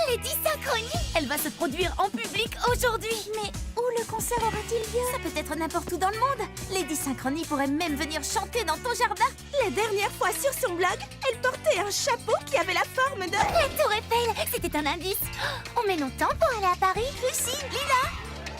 Lady Synchronie! Elle va se produire en public aujourd'hui. Mais où le concert aura-t-il lieu? Ça peut être n'importe où dans le monde. Lady Synchronie pourrait même venir chanter dans ton jardin. La dernière fois sur son blog, elle portait un chapeau qui avait la forme de... La tour Eiffel, c'était un indice. On met longtemps pour aller à Paris. Lucie, Lila,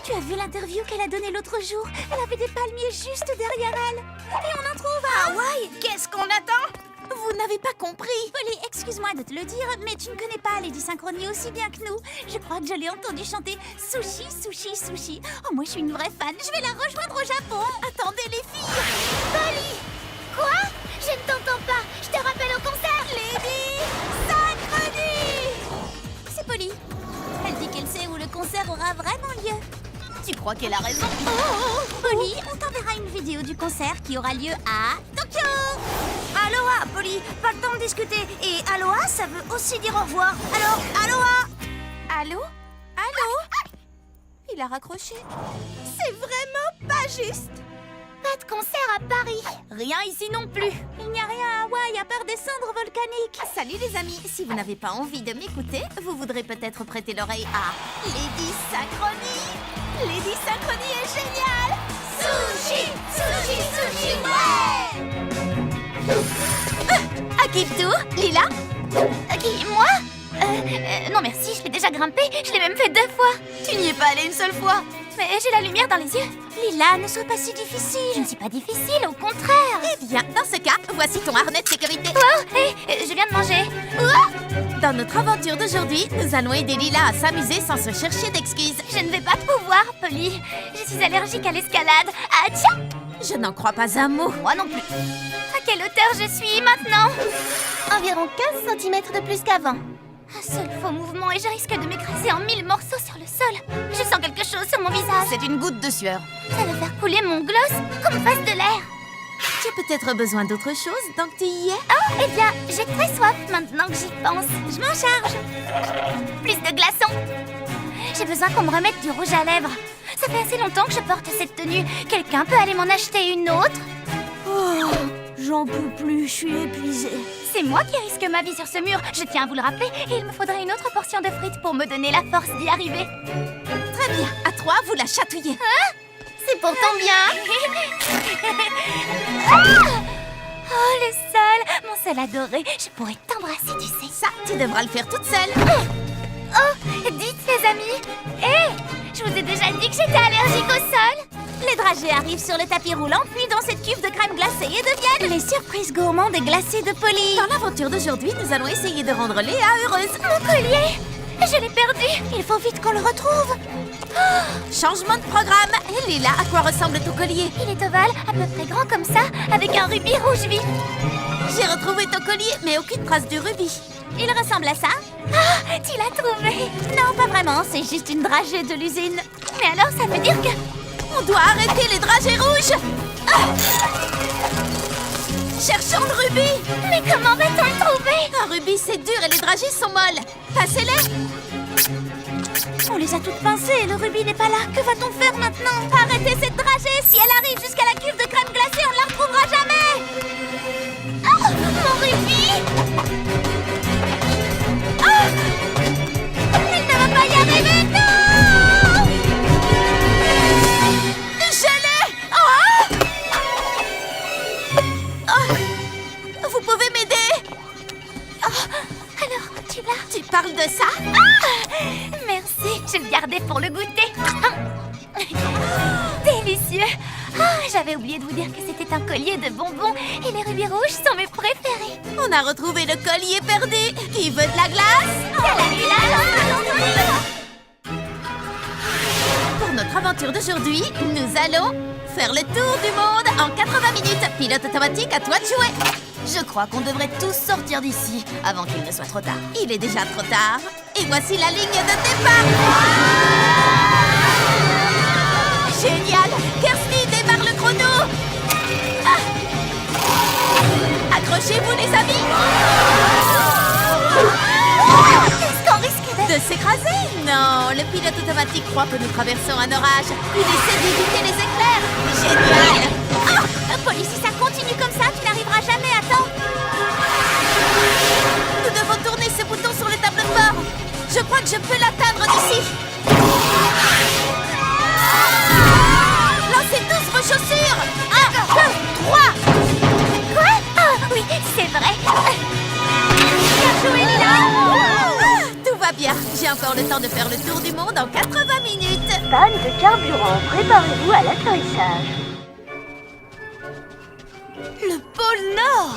tu as vu l'interview qu'elle a donnée l'autre jour? Elle avait des palmiers juste derrière elle. Et on en trouve à Hawaï, qu'est-ce qu'on attend? Vous n'avez pas compris. Polly, excuse-moi de te le dire, mais tu ne connais pas Lady Synchronie aussi bien que nous. Je crois que je l'ai entendu chanter Sushi, Sushi, Sushi. Oh, moi je suis une vraie fan. Je vais la rejoindre au Japon. Attendez les filles. Polly! Quoi? Je ne t'entends pas. Je te rappelle au concert. Lady Synchronie! C'est Polly. Elle dit qu'elle sait où le concert aura vraiment lieu. Tu crois qu'elle a raison? Polly, on t'enverra une vidéo du concert qui aura lieu à Tokyo. Aloha, Polly, pas le temps de discuter. Et aloha, ça veut aussi dire au revoir. Alors, aloha! Allô? Allô? Il a raccroché. C'est vraiment pas juste. Pas de concert à Paris. Rien ici non plus. Il n'y a rien à Hawaï à part des cendres volcaniques. Salut les amis. Si vous n'avez pas envie de m'écouter, vous voudrez peut-être prêter l'oreille à Lady Synchronie. Lady Synchronie est géniale. Sushi, sushi, sushi, ouais. À qui le tour? Lila? Qui? Moi? Non merci, je l'ai déjà grimpé. Je l'ai même fait 2 fois. Tu n'y es pas allée une seule fois? Mais j'ai la lumière dans les yeux. Lila, ne sois pas si difficile. Je ne suis pas difficile, au contraire. Eh bien, dans ce cas, voici ton harnais de sécurité. Oh, hé, je viens de manger. Oh. Dans notre aventure d'aujourd'hui, nous allons aider Lila à s'amuser sans se chercher d'excuses. Je ne vais pas pouvoir, Polly. Je suis allergique à l'escalade. Ah tiens! Je n'en crois pas un mot. Moi non plus. À quelle hauteur je suis maintenant? Environ 15 cm de plus qu'avant. Un seul faux mouvement et je risque de m'écraser en 1000 morceaux sur le sol. Je sens quelque chose sur mon visage. C'est une goutte de sueur. Ça va faire couler mon gloss comme fasse de l'air. Tu as peut-être besoin d'autre chose tant que tu y es? Oh, eh bien, j'ai très soif maintenant que j'y pense. Je m'en charge. Plus de glaçons. J'ai besoin qu'on me remette du rouge à lèvres. Ça fait assez longtemps que je porte cette tenue. Quelqu'un peut aller m'en acheter une autre? Oh, j'en peux plus, je suis épuisée. C'est moi qui risque ma vie sur ce mur, je tiens à vous le rappeler, et il me faudrait une autre portion de frites pour me donner la force d'y arriver. Très bien, à 3, vous la chatouillez. Hein? C'est pour ton bien. Oh, le sol, mon sol adoré, je pourrais t'embrasser, tu sais. Ça, tu devras le faire toute seule. Oh, dites les amis. Hé, je vous ai déjà dit que j'étais allergique au sol. Les dragées arrivent sur le tapis roulant, puis dans cette cuve de crème glacée et deviennent les surprises gourmandes et glacées de Polly. Dans l'aventure d'aujourd'hui, nous allons essayer de rendre Léa heureuse. Mon collier! Je l'ai perdu! Il faut vite qu'on le retrouve. Oh, changement de programme. Et Léla, à quoi ressemble ton collier? Il est ovale, à peu près grand comme ça, avec un rubis rouge vif. J'ai retrouvé ton collier, mais aucune trace du rubis. Il ressemble à ça? Ah, tu l'as trouvé? Non, pas vraiment, c'est juste une dragée de l'usine. Mais alors, ça veut dire que... On doit arrêter les dragées rouges! Ah! Cherchons le rubis! Mais comment va-t-on le trouver? Un rubis, c'est dur et les dragées sont molles. Passez-les! On les a toutes pincées et le rubis n'est pas là. Que va-t-on faire maintenant? Arrêtez cette dragée! Si elle arrive jusqu'à la cuve de crème glacée, on ne la retrouvera jamais! Ah! Mon rubis! Ah! Il ne va pas y arriver! Non! Vous pouvez m'aider? Oh, alors, tu l'as? Tu parles de ça? Ah, merci, je le gardais pour le goûter. Délicieux. Ah, j'avais oublié de vous dire que c'était un collier de bonbons et les rubis rouges sont mes préférés. On a retrouvé le collier perdu. Qui veut de la glace? Pour notre aventure d'aujourd'hui, nous allons faire le tour du monde en 80 minutes. Pilote automatique, à toi de jouer. Je crois qu'on devrait tous sortir d'ici avant qu'il ne soit trop tard. Il est déjà trop tard. Et voici la ligne de départ. Génial! Kirsty démarre le chrono. Accrochez-vous les amis. Est-ce qu'on risque de s'écraser? Non, le pilote automatique croit que nous traversons un orage. Il essaie d'éviter les éclairs. Génial! Polly, si ça continue comme ça, tu n'arriveras jamais à temps. Nous devons tourner ce bouton sur le tableau de bord. Je crois que je peux l'atteindre d'ici. Lancez tous vos chaussures. 1, 2, 3. Quoi? Ah, oui, c'est vrai. Bien joué, Lila. Tout va bien. J'ai encore le temps de faire le tour du monde en 80 minutes. Panne de carburant, préparez-vous à l'atterrissage. Le pôle Nord.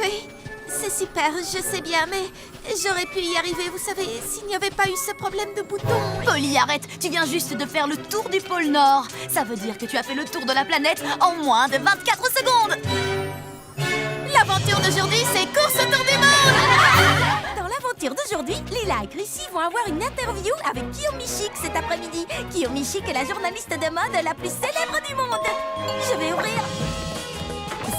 Oui, c'est super, je sais bien, mais j'aurais pu y arriver, vous savez, s'il n'y avait pas eu ce problème de bouton. Polly, arrête. Tu viens juste de faire le tour du pôle Nord. Ça veut dire que tu as fait le tour de la planète en moins de 24 secondes. L'aventure d'aujourd'hui, c'est course autour du monde. Dans l'aventure d'aujourd'hui, Lila et Chrissy vont avoir une interview avec Kiyomi Chic cet après-midi. Kiyomi Chic est la journaliste de mode la plus célèbre du monde. Je vais ouvrir.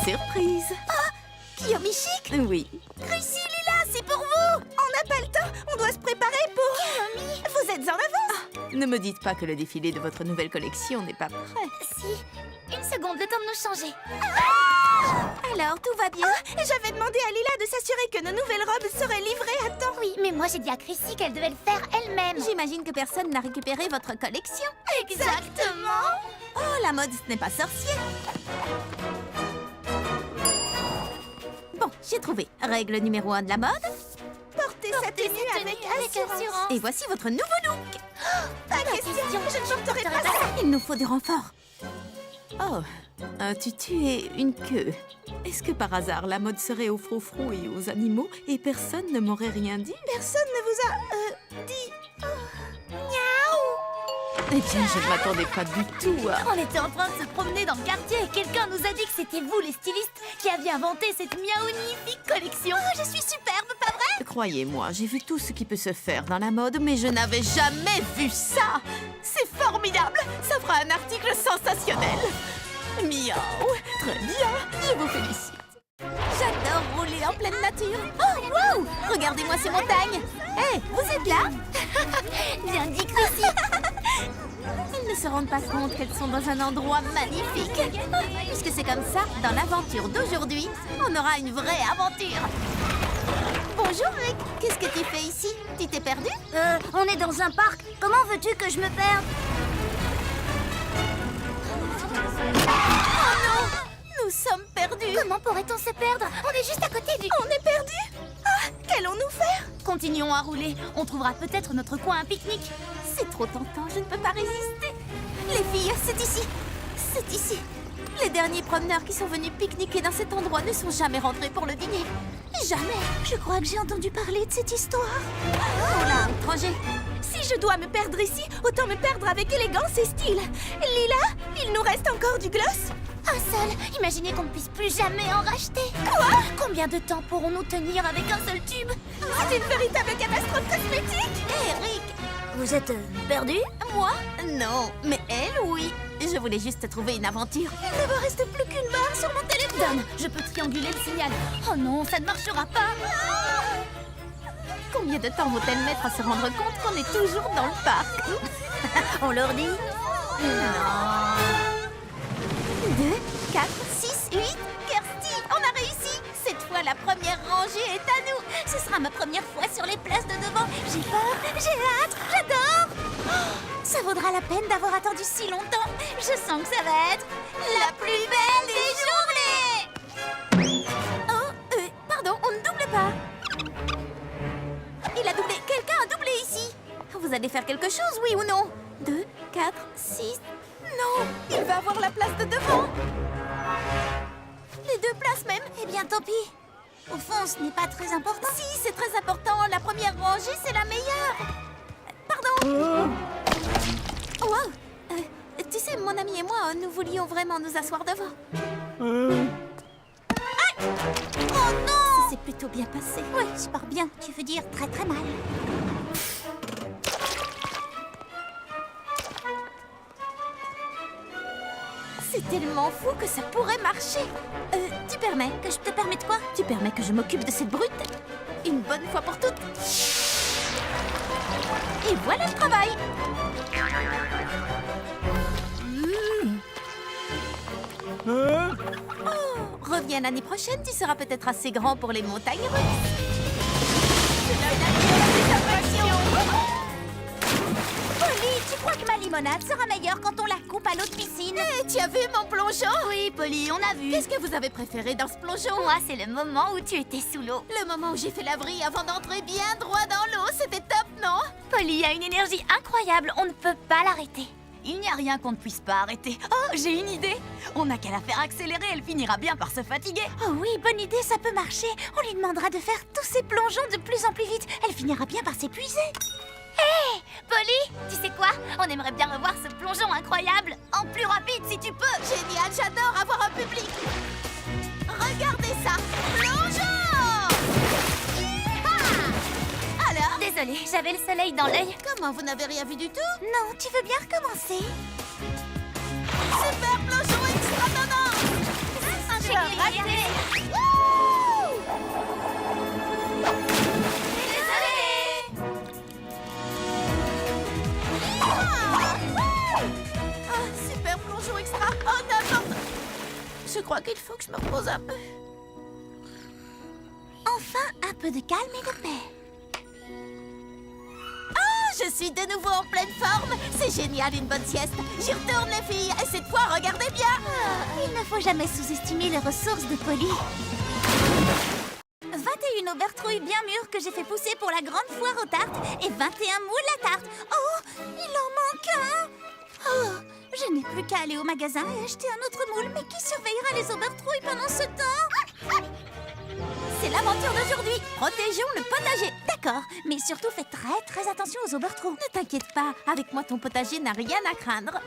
Surprise. Ah, Kiyomi Chic? Oui. Chrissy, Lila, c'est pour vous. On n'a pas le temps, on doit se préparer pour... Kiyomi, vous êtes en avance. Ne me dites pas que le défilé de votre nouvelle collection n'est pas prêt. Si. Une seconde, le temps de nous changer. Alors, tout va bien. J'avais demandé à Lila de s'assurer que nos nouvelles robes seraient livrées à temps. Oui, mais moi j'ai dit à Chrissy qu'elle devait le faire elle-même. J'imagine que personne n'a récupéré votre collection. Exactement. Oh, la mode, ce n'est pas sorcier. Bon, j'ai trouvé. Règle numéro 1 de la mode. Portez sa tenue avec assurance. Et voici votre nouveau look. Pas question, je ne porterai pas ça. Il nous faut du renfort. Oh, un tutu et une queue. Est-ce que par hasard la mode serait aux froufrous et aux animaux et personne ne m'aurait rien dit? Personne ne vous a dit... Eh bien, je ne m'attendais pas du tout à... On était en train de se promener dans le quartier et quelqu'un nous a dit que c'était vous, les stylistes, qui aviez inventé cette magnifique collection. Oh, je suis superbe, pas vrai? Croyez-moi, j'ai vu tout ce qui peut se faire dans la mode, mais je n'avais jamais vu ça. C'est formidable. Ça fera un article sensationnel. Miaou. Très bien. Je vous félicite. J'adore rouler en pleine nature. Oh, wow! Regardez-moi ces montagnes. Hé, vous êtes là? Bien dit, Chrissy. Ils ne se rendent pas compte qu'elles sont dans un endroit magnifique. Puisque c'est comme ça, dans l'aventure d'aujourd'hui, on aura une vraie aventure. Bonjour, Rick. Qu'est-ce que tu fais ici? Tu t'es perdu? On est dans un parc. Comment veux-tu que je me perde? Oh non! Nous sommes perdus. Comment pourrait-on se perdre? On est juste à côté du... On est perdus? Ah, qu'allons-nous faire? Continuons à rouler. On trouvera peut-être notre coin à pique-nique. C'est trop tentant, je ne peux pas résister. Les filles, c'est ici. C'est ici. Les derniers promeneurs qui sont venus pique-niquer dans cet endroit ne sont jamais rentrés pour le dîner. Jamais. Je crois que j'ai entendu parler de cette histoire. Oh là, étranger. Si je dois me perdre ici, autant me perdre avec élégance et style. Lila, il nous reste encore du gloss? Un seul. Imaginez qu'on ne puisse plus jamais en racheter. Quoi? Combien de temps pourrons-nous tenir avec un seul tube? C'est une véritable catastrophe cosmétique. Eric, Vous êtes perdu? moi? Non, mais elle, oui. Je voulais juste trouver une aventure. Il ne me reste plus qu'une barre sur mon téléphone. Donne, je peux trianguler le signal. Oh non, ça ne marchera pas. Combien de temps vont-elles mettre à se rendre compte qu'on est toujours dans le parc? On leur dit? 2, 4, 6, 8. Kirsty, on a réussi. Cette fois, la première rangée est à nous. Ce sera ma première fois sur les places de devant. J'ai peur, j'ai hâte, j'adore. Oh, ça vaudra la peine d'avoir attendu si longtemps. Je sens que ça va être la plus belle des journées. Oh, pardon, on ne double pas. Il a doublé. Quelqu'un a doublé ici. Vous allez faire quelque chose, oui ou non? 2, 4, 6... Non, il va avoir la place de devant. Les deux places même. Eh bien, tant pis. Au fond, ce n'est pas très important. Si, c'est très important. La première rangée, c'est la meilleure. Pardon. Oh, wow. Tu sais, mon ami et moi, nous voulions vraiment nous asseoir devant. Aïe! Oh non! Ça s'est plutôt bien passé. Oui, je pars bien. Tu veux dire très très mal. C'est tellement fou que ça pourrait marcher. Tu permets que je te permette quoi? Tu permets que je m'occupe de cette brute? Une bonne fois pour toutes. Et voilà le travail. Oh, reviens l'année prochaine, tu seras peut-être assez grand pour les montagnes russes. C'est la nature, la Tu as vu mon plongeon? Oui, Polly, on a vu. Qu'est-ce que vous avez préféré dans ce plongeon? Moi, c'est le moment où tu étais sous l'eau. Le moment où j'ai fait la vrille avant d'entrer bien droit dans l'eau, c'était top, non? Polly a une énergie incroyable, on ne peut pas l'arrêter. Il n'y a rien qu'on ne puisse pas arrêter. Oh, j'ai une idée. On n'a qu'à la faire accélérer, elle finira bien par se fatiguer. Oh oui, bonne idée, ça peut marcher. On lui demandera de faire tous ces plongeons de plus en plus vite. Elle finira bien par s'épuiser. Hé, Polly, tu sais quoi? On aimerait bien revoir ce plongeon incroyable. En plus rapide, si tu peux. Génial, j'adore avoir un public. Regardez ça, plongeon! Ah! Alors, Désolée, j'avais le soleil dans l'œil. comment vous n'avez rien vu du tout? Non, tu veux bien recommencer? Super plongeon extra tendance! J'ai raté. Ah, super plongeon extra! Oh, n'importe! Je crois qu'il faut que je me repose un peu. Enfin, un peu de calme et de paix. Je suis de nouveau en pleine forme. C'est génial, une bonne sieste. J'y retourne, les filles. Et cette fois, regardez bien. Il ne faut jamais sous-estimer les ressources de Polly. 21 aubertrouilles bien mûres que j'ai fait pousser pour la grande foire aux tartes et 21 moules à tarte. Oh, il en manque un. Oh, je n'ai plus qu'à aller au magasin et acheter un autre moule. Mais qui surveillera les aubertrouilles pendant ce temps? C'est l'aventure d'aujourd'hui. Protégeons le potager. D'accord, mais surtout fais très attention aux aubertrouilles. Ne t'inquiète pas. Avec moi, ton potager n'a rien à craindre.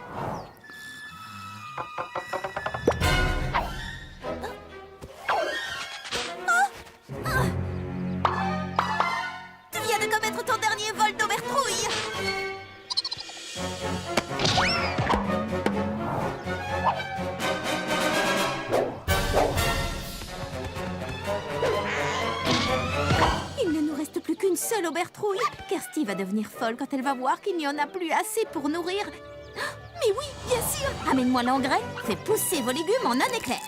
Tu viens de commettre ton dernier vol d'aubertrouille. Il ne nous reste plus qu'une seule aubertrouille. Kirsty va devenir folle quand elle va voir qu'il n'y en a plus assez pour nourrir. Mais oui, bien sûr. Amène-moi l'engrais. Fais pousser vos légumes en un éclair.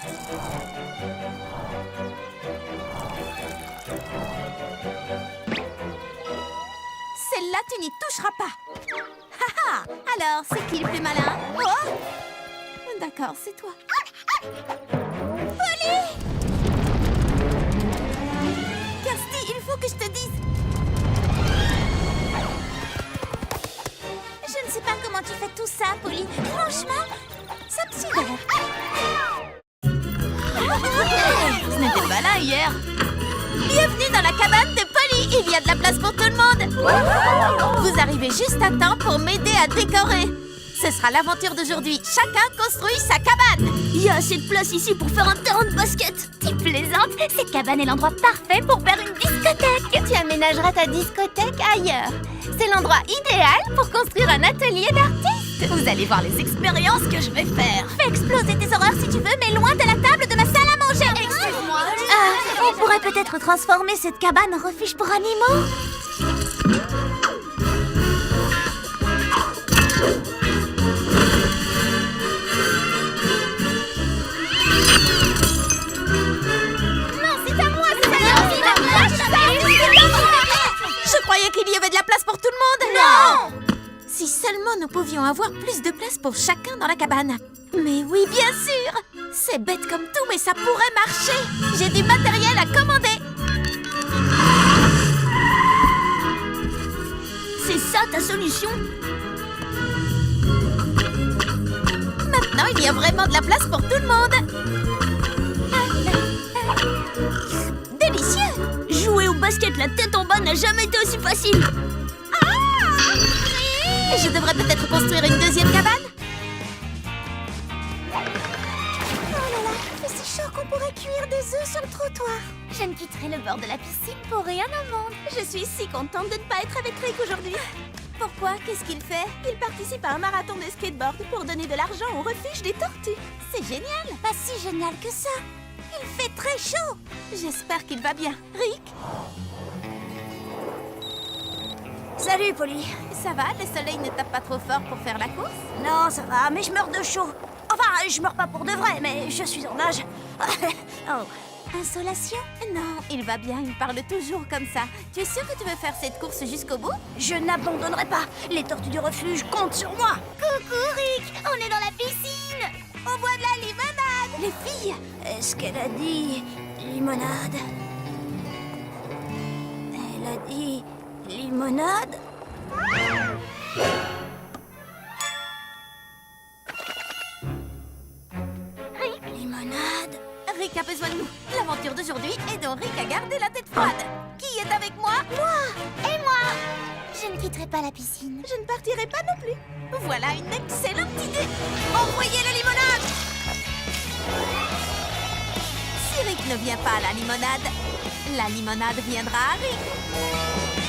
Celle-là, tu n'y toucheras pas. Haha. Alors, c'est qui le plus malin? Oh, d'accord, c'est toi. Polly! Kirsty, il faut que je te dise. Je ne sais pas comment tu fais tout ça, Polly. Franchement, ça me sidère. Ce n'était pas là hier. Bienvenue dans la cabane de Polly. Il y a de la place pour tout le monde. Vous arrivez juste à temps pour m'aider à décorer. Ce sera l'aventure d'aujourd'hui. Chacun construit sa cabane. Il y a assez de place ici pour faire un terrain de basket. Tu plaisantes? Cette cabane est l'endroit parfait pour faire une discothèque. Tu aménageras ta discothèque ailleurs. C'est l'endroit idéal pour construire un atelier d'artistes. Vous allez voir les expériences que je vais faire. Fais exploser tes horreurs si tu veux, mais loin de la table de ma salle à manger. Excuse-moi. On pourrait peut-être transformer cette cabane en refuge pour animaux. Je croyais qu'il y avait de la place pour tout le monde. Non! Si seulement nous pouvions avoir plus de place pour chacun dans la cabane. Mais oui, bien sûr. C'est bête comme tout, mais ça pourrait marcher. J'ai du matériel à commander. C'est ça ta solution? Maintenant, il y a vraiment de la place pour tout le monde. Délicieux. Jouer au basket la tête en bas n'a jamais été aussi facile. Et je devrais peut-être construire une deuxième cabane. Oh là là, il fait si chaud qu'on pourrait cuire des œufs sur le trottoir. Je ne quitterai le bord de la piscine pour rien au monde. Je suis si contente de ne pas être avec Rick aujourd'hui. Pourquoi? Qu'est-ce qu'il fait? Il participe à un marathon de skateboard pour donner de l'argent au refuge des tortues. C'est génial. Pas si génial que ça. Il fait très chaud. J'espère qu'il va bien. Rick? Salut, Polly. Ça va? Le soleil ne tape pas trop fort pour faire la course? Non, ça va, mais je meurs de chaud. Enfin, je meurs pas pour de vrai, mais je suis en nage. Oh. Insolation? Non, il va bien, il parle toujours comme ça. Tu es sûr que tu veux faire cette course jusqu'au bout? Je n'abandonnerai pas. Les tortues du refuge comptent sur moi. Coucou Rick, on est dans la piscine. On boit de la limonade. Les filles, est-ce qu'elle a dit limonade? Elle a dit limonade? Limonade? Rick a besoin de nous. L'aventure d'aujourd'hui est dont Rick a gardé la tête froide. Qui est avec moi? Et moi? Je ne quitterai pas la piscine. Je ne partirai pas non plus. Voilà une excellente idée. Envoyez la limonade. Si Rick ne vient pas à la limonade viendra à Rick.